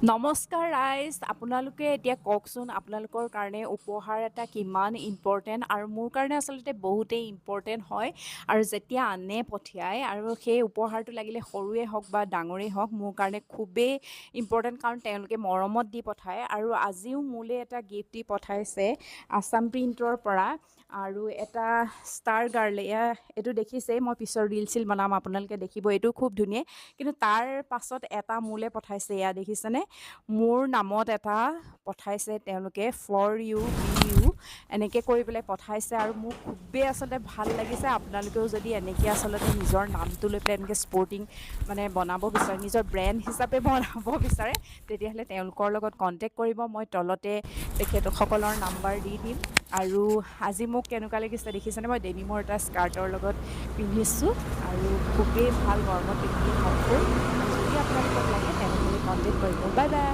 নমস্কাৰ ৰাইজ, আপোনালোকে এতিয়া কওকচোন আপোনালোকৰ কাৰণে উপহাৰ এটা কিমান ইম্পৰ্টেণ্ট আৰু মোৰ কাৰণে আচলতে বহুতেই ইম্পৰ্টেণ্ট হয়। আৰু যেতিয়া আনে পঠিয়ায় আৰু সেই উপহাৰটো লাগিলে সৰুৱে হওক বা ডাঙৰেই হওক, মোৰ কাৰণে খুবেই ইম্পৰ্টেণ্ট, কাৰণ তেওঁলোকে মৰমত দি পঠায়। আৰু আজিও মোলৈ এটা গিফ্ট দি পঠাইছে আছাম প্ৰিণ্টৰ পৰা, আৰু এটা ষ্টাৰ গাৰ্ল। এইটো দেখিছেই, মই পিছৰ ৰিল চিল বনাম, আপোনালোকে দেখিব, এইটো খুব ধুনীয়া। কিন্তু তাৰ পাছত এটা মোলৈ পঠাইছে, এয়া দেখিছেনে, মোৰ নামত এটা পঠাইছে তেওঁলোকে, ফৰ ইউ বি ইউ এনেকৈ কৰি পেলাই পঠাইছে। আৰু মোক খুবেই আচলতে ভাল লাগিছে। আপোনালোকেও যদি এনেকৈ আচলতে নিজৰ নামটো লৈ পেলাই এনেকৈ স্পৰ্টিং মানে বনাব বিচাৰে, নিজৰ ব্ৰেণ্ড হিচাপে বনাব বিচাৰে, তেতিয়াহ'লে তেওঁলোকৰ লগত কণ্টেক্ট কৰিব। মই তলতে তেখেতসকলৰ নাম্বাৰ দি দিম। আৰু আজি মোক কেনেকুৱা লাগিছে দেখিছেনে, মই ডেনিমৰ এটা স্কাৰ্টৰ লগত পিন্ধিছোঁ আৰু খুবেই ভাল, গৰমত পিন্ধিবলৈ কমফৰ্ট। আৰু যদি আপোনালোকক লাগে তেনেহ'লে কণ্টেক্ট কৰিব। Bye bye.